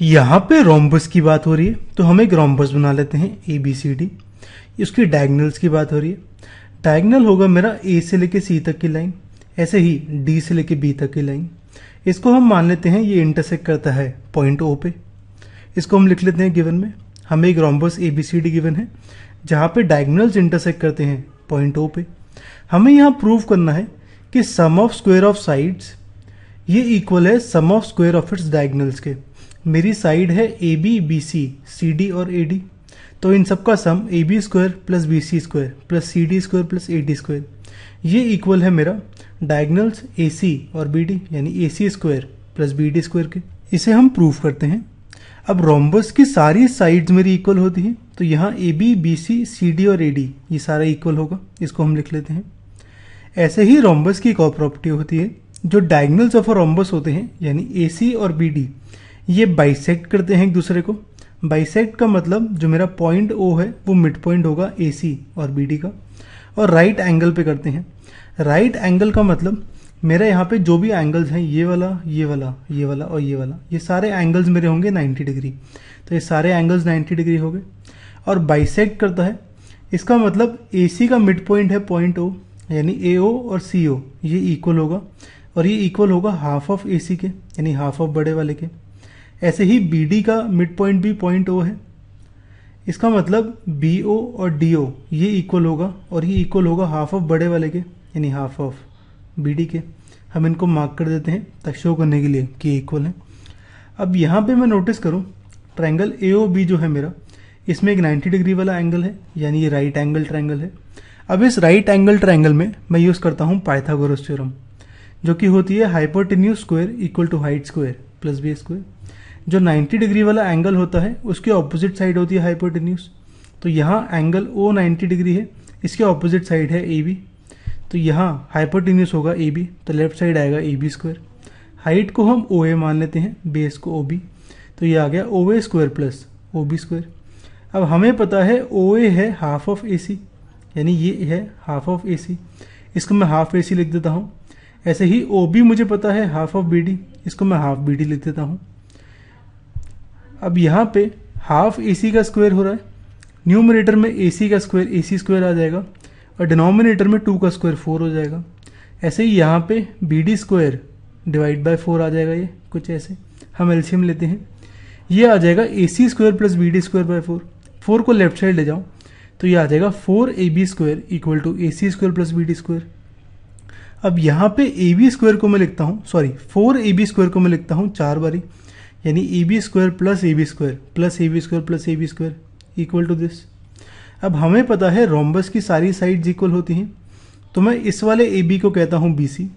यहाँ पे रोम्बस की बात हो रही है तो हम एक रोम्बस बना लेते हैं ए बी सी डी। उसकी डायगनल्स की बात हो रही है। डायगनल होगा मेरा ए से लेके सी तक की लाइन, ऐसे ही डी से लेके बी तक की लाइन। इसको हम मान लेते हैं ये इंटरसेक्ट करता है पॉइंट ओ पे। इसको हम लिख लेते हैं गिवन में, हमें एक rhombus A B C D given है जहाँ पे डायगनल्स इंटरसेक्ट करते हैं पॉइंट ओ पे। हमें यहाँ प्रूव करना है कि sum of square of sides ये इक्वल है sum of square of its diagonals के। मेरी साइड है A B B C C D और ए डी, तो इन सबका sum A B square plus B C square plus C D square plus A D square, ये equal है मेरा डायगनल्स ए सी और बी डी यानी A C square plus B D square के। इसे हम प्रूव करते हैं। अब रोम्बस की सारी साइड्स मेरी इक्वल होती हैं, तो यहाँ A B B C C D और ए डी ये सारा इक्वल होगा, इसको हम लिख लेते हैं। ऐसे ही रोम्बस की एक और प्रॉपर्टी होती है, जो डायगनल्स ऑफ अ रोम्बस होते हैं यानी ए सी और बी डी ये बाइसेक्ट करते हैं एक दूसरे को। बाइसेक्ट का मतलब जो मेरा पॉइंट ओ है वो मिड पॉइंट होगा ए सी और बी डी का, और राइट एंगल पे करते हैं। राइट एंगल का मतलब मेरा यहाँ पे जो भी एंगल्स हैं ये वाला ये वाला ये वाला और ये वाला, ये सारे एंगल्स मेरे होंगे 90 डिग्री। तो ये सारे एंगल्स 90 डिग्री हो गए। और बाइसेक्ट करता है, इसका मतलब ए सी का मिड पॉइंट है पॉइंट ओ यानी ए ओ और सी ओ ये इक्वल होगा, और ये इक्वल होगा हाफ ऑफ ए सी के यानी हाफ ऑफ बड़े वाले के। ऐसे ही बी डी का मिड पॉइंट भी पॉइंट ओ है, इसका मतलब बी ओ और डी ओ ये इक्वल होगा, और ये इक्वल होगा हाफ ऑफ बड़े वाले के यानी हाफ ऑफ बी डी के। हम इनको मार्क कर देते हैं तक शो करने के लिए कि इक्वल है। अब यहाँ पे मैं नोटिस करूँ ट्रायंगल ए ओ बी जो है मेरा, इसमें एक 90 डिग्री वाला एंगल है यानी ये राइट एंगल ट्रायंगल है। अब इस राइट एंगल ट्रायंगल में मैं यूज़ करता हूँ पाइथागोरस थ्योरम, जो कि होती है hypotenuse square equal to height square plus B square. जो 90 डिग्री वाला एंगल होता है उसकी ऑपोजिट साइड होती है हाइपोटेन्यूज। तो यहाँ एंगल ओ 90 डिग्री है, इसके ऑपोजिट साइड है ए बी, तो यहाँ हाइपोटेन्यूज होगा ए बी, तो लेफ्ट साइड आएगा ए बी स्क्वायर। हाइट को हम ओ ए मान लेते हैं, बेस को ओ बी, तो ये आ गया O A square plus O B square. अब हमें पता है ओ ए है हाफ ऑफ ए सी यानी ये है हाफ ऑफ ए सी, इसको मैं हाफ ए सी लिख देता हूँ। ऐसे ही ओ बी मुझे पता है हाफ ऑफ बी डी, इसको मैं हाफ बी डी लिख देता हूँ। अब यहाँ पे हाफ ए सी का स्क्वायर हो रहा है, न्यूमरेटर में ए सी का स्क्वायर ए सी स्क्वायर आ जाएगा, और डिनोमिनेटर में 2 का स्क्वायर 4 हो जाएगा। ऐसे ही यहाँ पे B D square divide by 4 आ जाएगा, ये कुछ ऐसे। हम एलसीएम लेते हैं, ये आ जाएगा A C square plus B D square by 4। 4 को लेफ्ट साइड ले जाऊँ तो ये आ जाएगा 4 A B square equal to A C square plus B D square. अब यहाँ पे ए बी स्क्वायर को मैं लिखता हूँ, सॉरी 4 ए बी स्क्वायर को मैं लिखता हूँ 4 बारी, यानी A B square plus A B square plus A B square plus A B square equal to this. अब हमें पता है रोम्बस की सारी साइड्स इक्वल होती हैं, तो मैं इस वाले ए बी को कहता हूँ बी सी,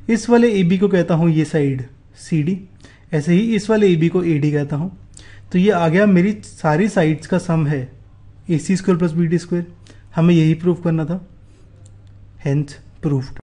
इस वाले ए बी को कहता हूँ ये साइड सी डी, ऐसे ही इस वाले ए बी को ए डी कहता हूँ। तो ये आ गया मेरी सारी साइड्स का सम है A C square plus B D square. हमें यही प्रूव करना था, हेंस प्रूव्ड।